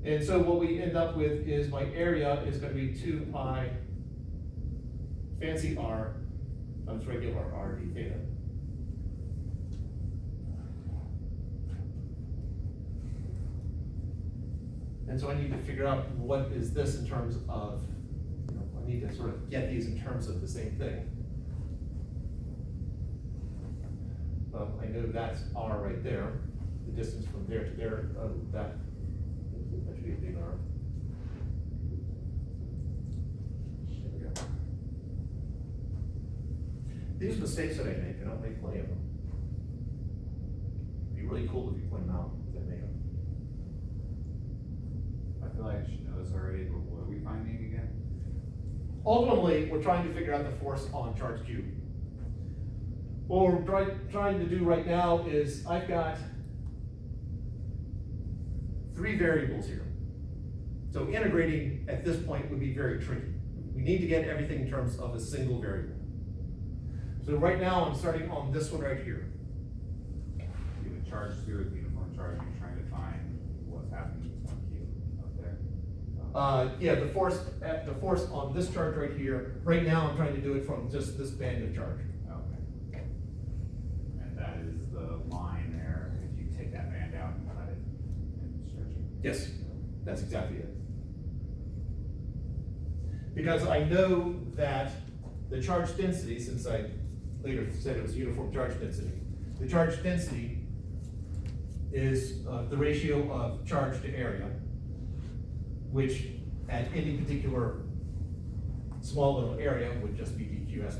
And so what we end up with is my area is going to be 2 pi fancy r times regular r d theta. And so I need to figure out what is this in terms of, I need to sort of get these in terms of the same thing. I know that's r right there. The distance from there to there, that should be a big R. There we go. These are mistakes that I make. I don't make plenty of them. It'd be really cool if you point them out if I make them. I feel like I should know this already, but what are we finding again? Ultimately, we're trying to figure out the force on charge Q. What we're trying to do right now is I've got 3 variables here. So integrating at this point would be very tricky. We need to get everything in terms of a single variable. So right now I'm starting on this one right here. You have a charge sphere with uniform charge, and you're trying to find what's happening with 1Q up there. Yeah, the force on this charge right here. Right now I'm trying to do it from just this band of charge. Okay. And that is the line there, if you take that band out and cut it and stretch it. Yes, that's exactly it. Because I know that the charge density, since I later said it was uniform charge density, the charge density is the ratio of charge to area, which at any particular small little area would just be dQs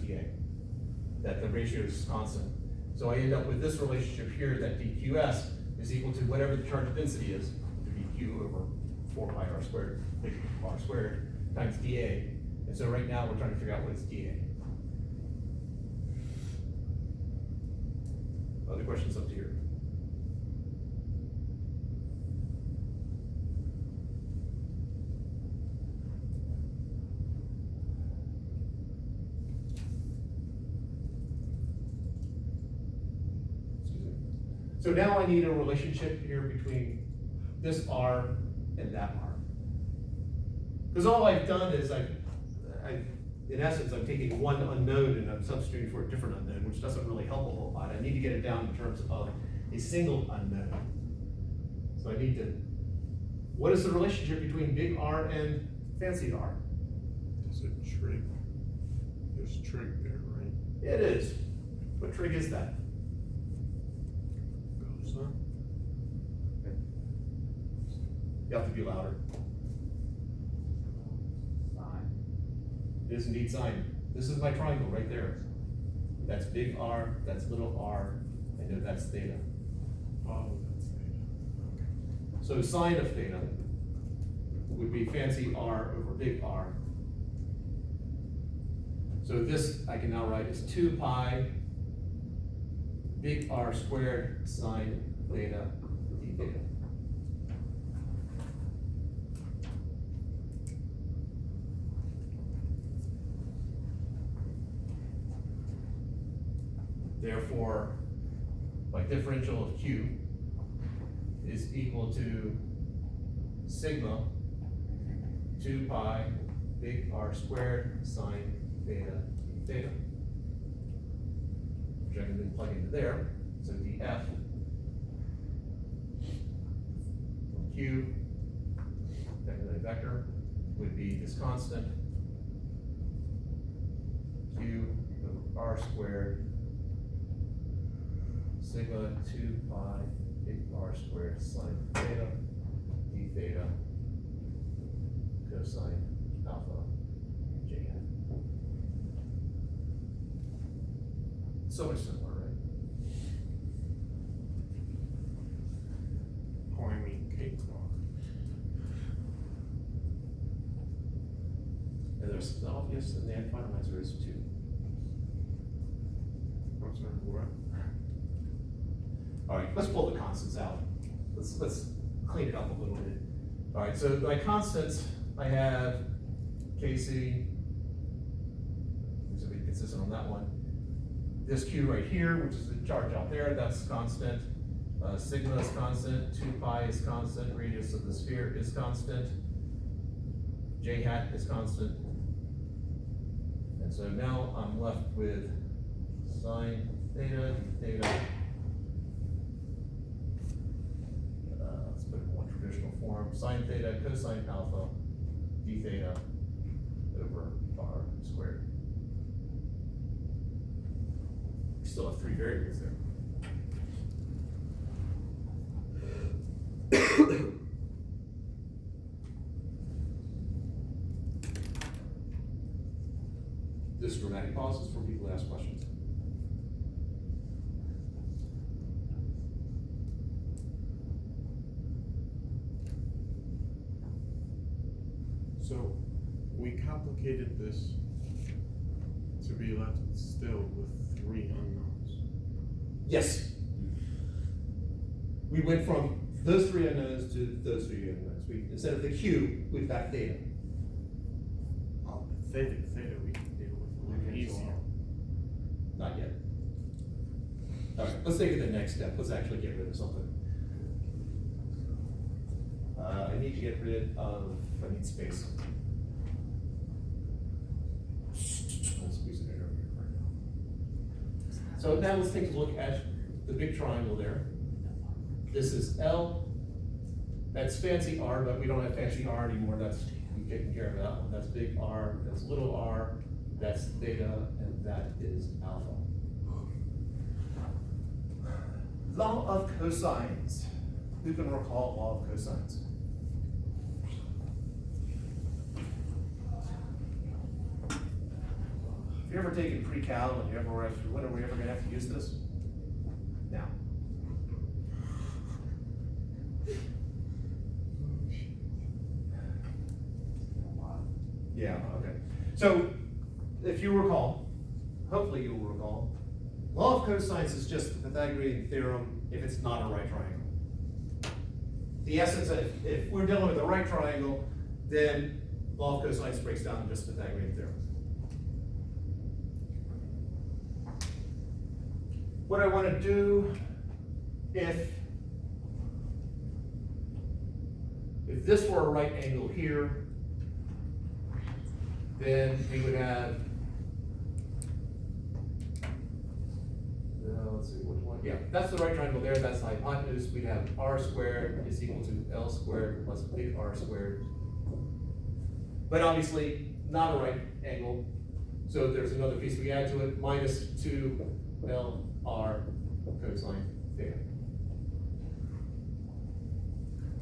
that the ratio is constant. So I end up with this relationship here that dQs is equal to whatever the charge density is, dQ over 4 pi r squared, r squared, times dA. And so right now we're trying to figure out what is dA. Other questions up to here? Excuse me. So now I need a relationship here between this R and that R. Because all I've done is in essence, I'm taking one unknown and I'm substituting for a different unknown, which doesn't really help a whole lot. I need to get it down in terms of a single unknown. So I need to, what is the relationship between big R and fancy R? Is it trig? There's trig there, right? It is. What trig is that? Goes up. You have to be louder. Sine. It is indeed sine. This is my triangle right there. That's big R, that's little r, I know that's theta. Oh, that's theta. Okay. So sine of theta would be fancy R over big R. So this I can now write as 2 pi big R squared sine theta d theta. Therefore, my differential of Q is equal to sigma 2 pi big R squared sine theta d theta, which I can then plug into there. So dF from Q, technically vector, would be this constant Q over R squared sigma 2 pi big R squared sine theta d theta cosine alpha jn. So much simpler, right? Pointing cakewalk. And there's the obvious, and the final answer is 2. What's that for? All right, let's pull the constants out. Let's clean it up a little bit. All right, so my constants, I have Kc, so be consistent on that one. This Q right here, which is the charge out there, that's constant. Sigma is constant, 2 pi is constant, radius of the sphere is constant, j hat is constant. And so now I'm left with sine theta, d theta. Let's put it in more traditional form. Sine theta, cosine alpha, d theta over r squared. We still have 3 variables there. This is dramatic pauses for people to ask questions. So, we complicated this to be left still with 3 unknowns. Yes. We went from those 3 unknowns to those 3 unknowns. Instead of the q, we've got theta. Oh, theta we can deal with a little easier. Not yet. All right, let's take it to the next step. Let's actually get rid of something. I need to get rid of, I need space. I'll squeeze it in over here right now. So now let's take a look at the big triangle there. This is L. That's fancy R, but we don't have fancy R anymore. That's, we've taken care of that one. That's big R, that's little r, that's theta, and that is alpha. Law of cosines. Who can recall law of cosines? Have you ever taken pre-cal and you ever asked, when are we ever gonna have to use this? Now. Yeah, okay. So, if you recall, hopefully you will recall, law of cosines is just the Pythagorean theorem if it's not a right triangle. The essence of, if we're dealing with a right triangle, then law of cosines breaks down to just Pythagorean theorem. What I want to do, if this were a right angle here, then we would have, let's see, which one? Yeah, that's the right triangle there, that's the hypotenuse. We'd have r squared is equal to L squared plus big R squared. But obviously, not a right angle, so there's another piece we add to it, minus 2 LR cosine theta.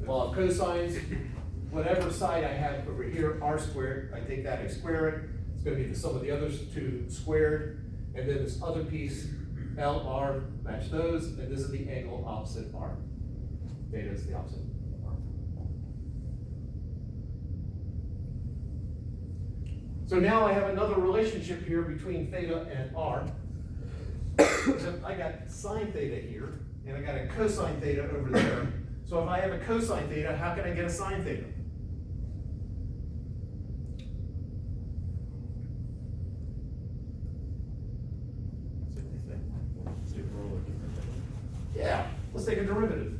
Law of cosines, whatever side I have over here, r squared, I take that, I square it, it's gonna be the sum of the others 2 squared, and then this other piece, LR, match those, and this is the angle opposite r. Theta is the opposite of r. So now I have another relationship here between theta and r. Except I got sine theta here, and I got a cosine theta over there. So if I have a cosine theta, how can I get a sine theta? Yeah, let's take a derivative.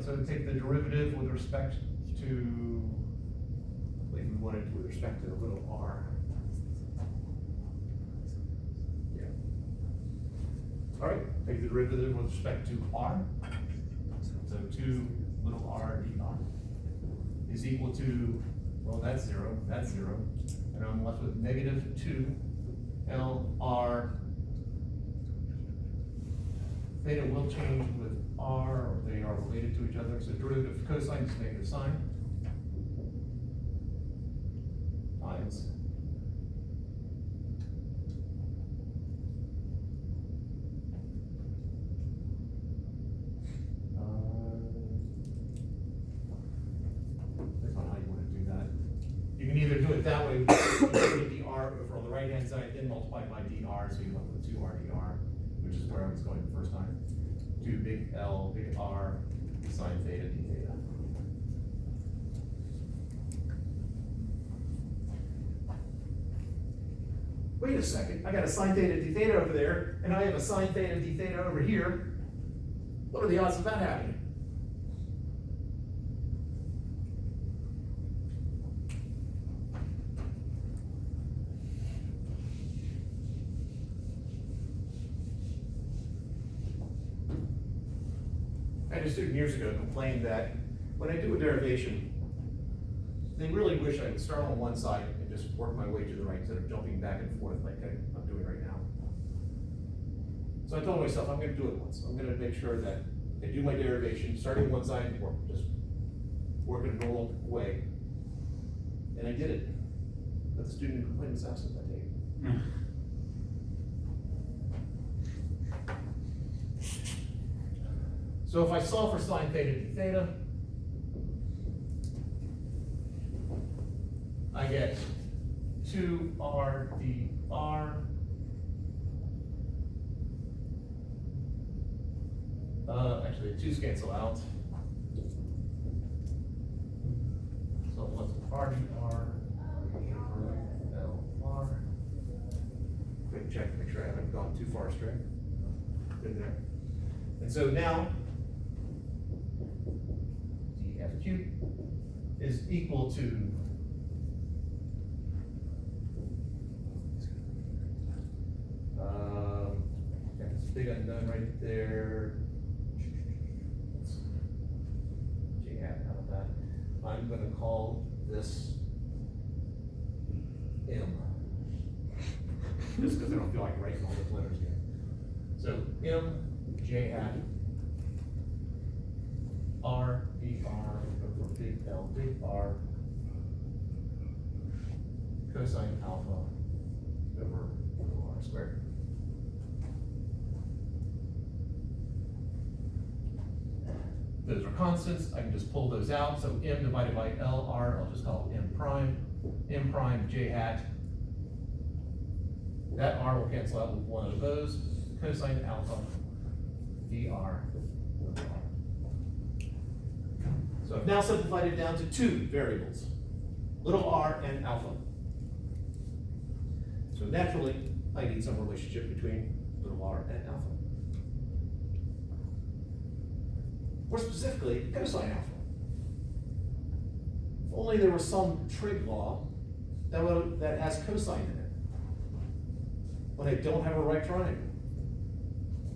So to take the derivative with respect to, I believe we wanted with respect to the little r. Yeah. All right, take the derivative with respect to r. So 2 little r dr is equal to, well, that's 0, and I'm left with negative 2 LR. Theta will change with r, or they are related to each other, so derivative of cosine is negative sine times depends on how you want to do that. You can either do it that way, you put the r over on the right hand side, then multiply by dr, so you end up with 2r dr, which is where I was going the first time. 2 big L, big R, sine theta, d theta. wait a second, I got a sine theta d theta over there, and I have a sine theta d theta over here. What are the odds of that happening? I had a student years ago complained that when I do a derivation, they really wish I would start on one side and just work my way to the right instead of jumping back and forth like I'm doing right now. So I told myself, I'm gonna do it once. I'm gonna make sure that I do my derivation, starting one side and just work in a normal way. And I did it. But the student who complained was absent that day. So if I solve for sine theta d theta, I get 2r dr. Actually, the 2's cancel out. So what's r dr over Lr? Quick check to make sure I haven't gone too far astray. Good there. And so now, df cubed is equal to got this big unknown right there. J hat out of that. I'm gonna call this M. Just because I don't feel like writing all those letters again. So M, J hat, R, dr over big L, big R, cosine alpha over little r squared. Those are constants, I can just pull those out, so M divided by L, R, I'll just call it M prime, J hat. That R will cancel out with one of those, cosine alpha, dr. So I've now simplified it down to two variables, little r and alpha. So naturally, I need some relationship between little r and alpha. More specifically, cosine alpha. If only there was some trig law that has cosine in it, when I don't have a right triangle.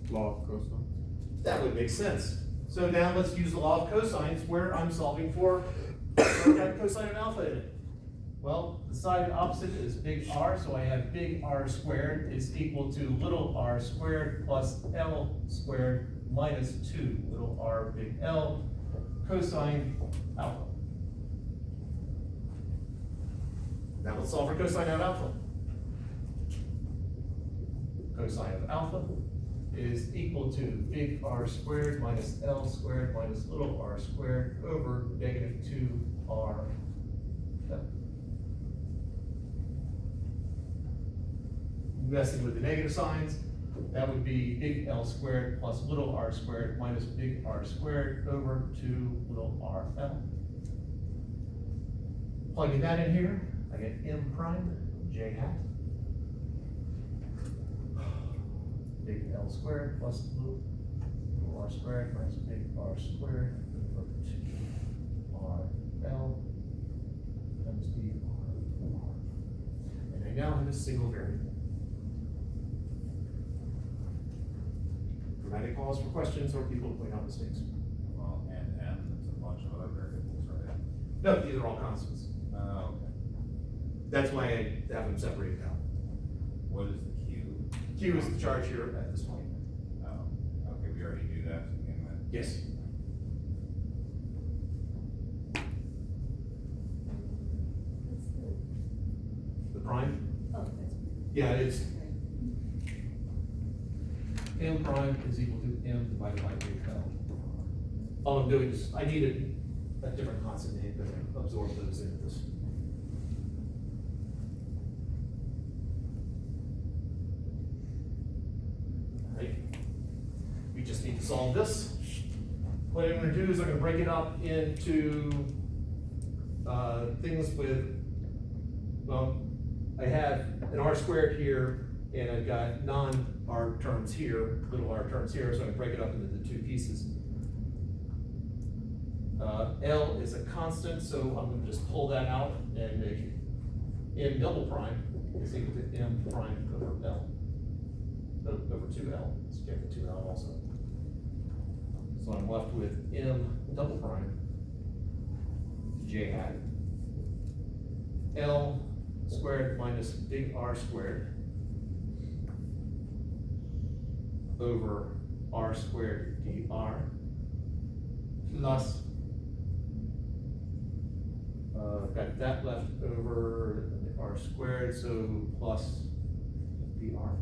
Law of cosine. That would make sense. So now let's use the law of cosines where I'm solving for cosine of alpha in it. Well, the side opposite is big R, so I have big R squared is equal to little r squared plus L squared minus 2 little r big L cosine alpha. Now let's solve for cosine of alpha. Cosine of alpha is equal to big R squared minus L squared minus little r squared over negative 2r L. Messing with the negative signs, that would be big L squared plus little r squared minus big R squared over 2 little r L. Plugging that in here, I get M prime J hat. Big L squared plus little r squared minus big R squared over 2r L times dr. And I now have a single variable. Dramatic pause for questions or people to point out mistakes. Well, and it's a bunch of other variables, right? No, these are all constants. Oh, okay. That's why I have them separated out. What is the Q? Q is the charge here at this point. Oh, okay, we already knew that to begin with. Yes. The prime? Oh, that's. Yeah, it's M prime is equal to M divided by big L. All I'm doing is, I needed a different constant name because I absorbed those into this. Right. We just need to solve this. What I'm gonna do is I'm gonna break it up into things with, well, I have an R squared here, and I've got non-R terms here, little r terms here, so I break it up into the two pieces. L is a constant, so I'm gonna just pull that out and make M double prime is equal to M prime over L. Over 2L, let's get the 2L also. So I'm left with M double prime, J hat, L squared minus big R squared over R squared dr plus, got that left over R squared, so plus dr.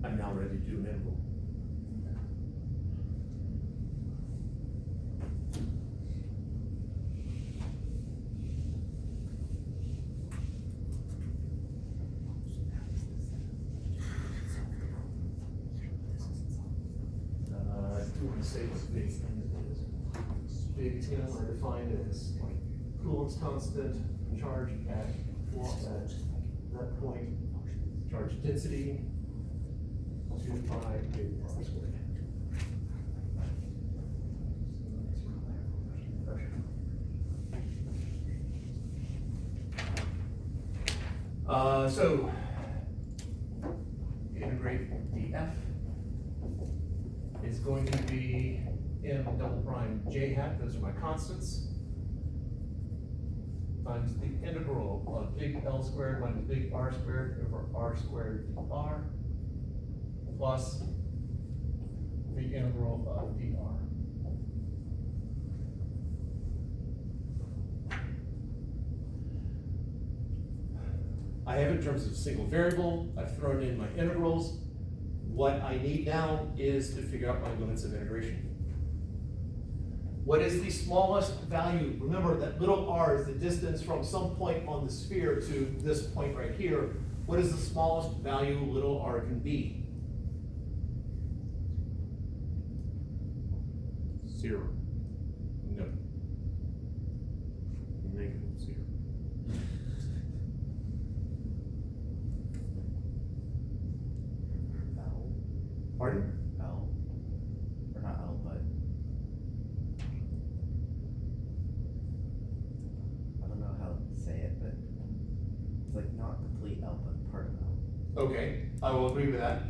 I'm now ready to do an integral. I do want to say what big N is. Big N I define as like Coulomb's constant, charge at that point, charge density, 2 pi big R squared. So integrate df is going to be M double prime J hat, those are my constants, times the integral of big L squared minus big R squared over R squared dr plus the integral of dr. I have it in terms of single variable, I've thrown in my integrals. What I need now is to figure out my limits of integration. What is the smallest value? Remember that little r is the distance from some point on the sphere to this point right here. What is the smallest value little r can be? 0. No. -0. L. Pardon? L. Or not L, but. I don't know how to say it, but it's like not complete L, but part of L. Okay, I will agree with that.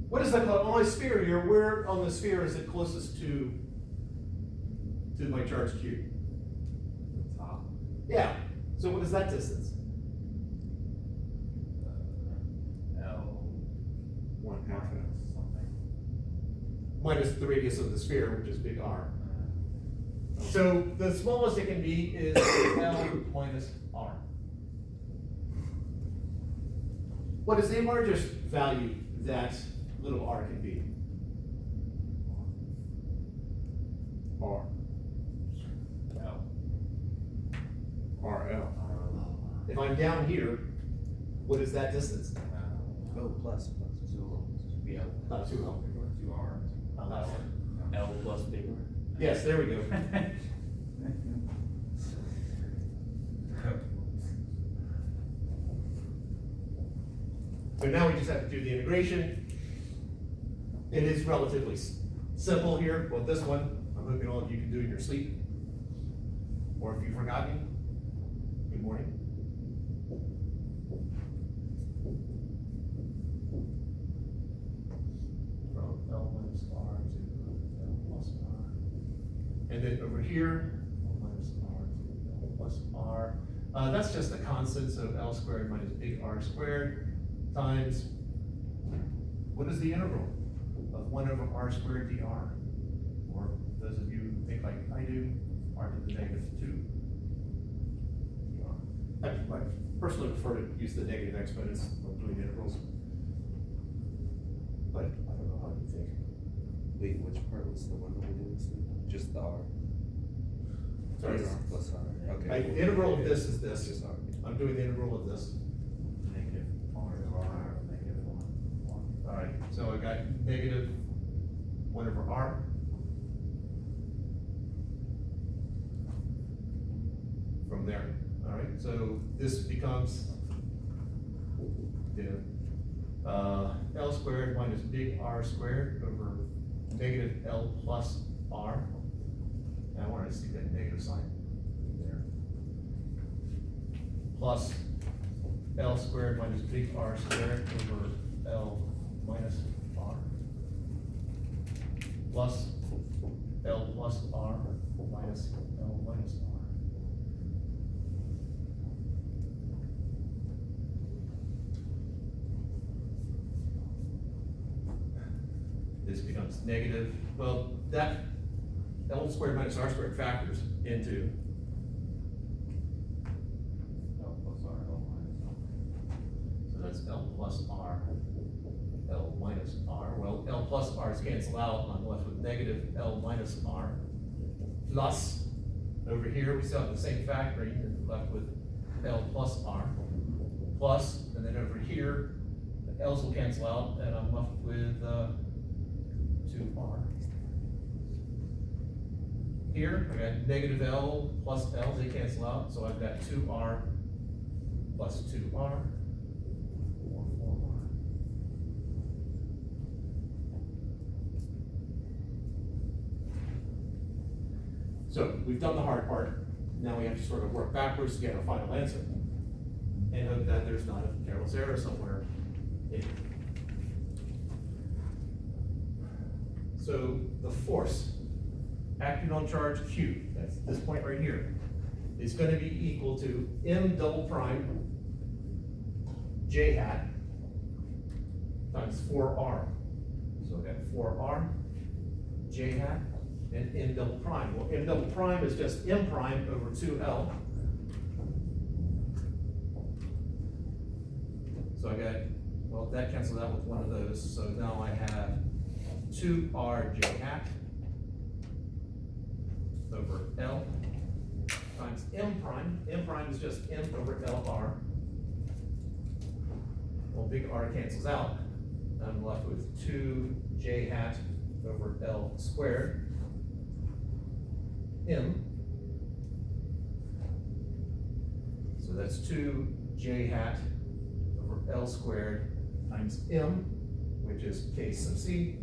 What is that called? On my sphere here, where on the sphere is it closest to my charge cube? Top. Yeah, so what is that distance? L. 1/2 L. Something. Minus the radius of the sphere, which is big R. So the smallest it can be is L minus R. What is the largest value that little r can be? R. L. RL. If I'm down here, what is that distance? Oh, plus. Yeah. Not 2L. 2R. L plus big R. Yes, there we go. So now we just have to do the integration. It is relatively simple here. Well, this one, I'm hoping all of you can do in your sleep. Or if you've forgotten, good morning. From L minus R to L plus R. And then over here, L minus R to L plus R. That's just a constant, so L squared minus big R squared times, what is the integral of 1 over R squared dr? Or those of you who think like I do, R to the -2 dr. I personally prefer to use the negative exponents when doing integrals. But I don't know how you think. Wait, which part was the one that we didn't see? Just the R. Sorry. Plus R. Okay. Right, the integral of this is this. Just R. I'm doing the integral of this. Negative R. -1. All right, so I got -1 over R from there, all right? So this becomes, L squared minus big R squared over negative L plus R. And I wanted to see that negative sign there. Plus L squared minus big R squared over L minus R. Plus L plus R minus L minus R. This becomes negative, well, that L squared minus R squared factors into L plus R, L minus R. so that's L plus R, L minus R. Well, L plus R is canceled out, I'm left with negative L minus R. Plus, over here, we still have the same factoring, and left with L plus R. Plus, and then over here, the L's will cancel out, and I'm left with, 2R. Here, I got negative L plus L, they cancel out, so I've got 2R plus 2R, or 4R. So we've done the hard part. Now we have to sort of work backwards to get our final answer. And hope that there's not a Carol's error somewhere in it. So the force acting on charge Q, that's this point right here, is going to be equal to M double prime J hat times 4R. So I got 4R J hat and M double prime. Well, M double prime is just M prime over 2L. So I got, well, that cancels out with one of those. So now I have 2R J hat over L times M prime. M prime is just M over LR. Well, big R cancels out. I'm left with 2J hat over L squared. M. So that's 2J hat over L squared times M, which is K sub C.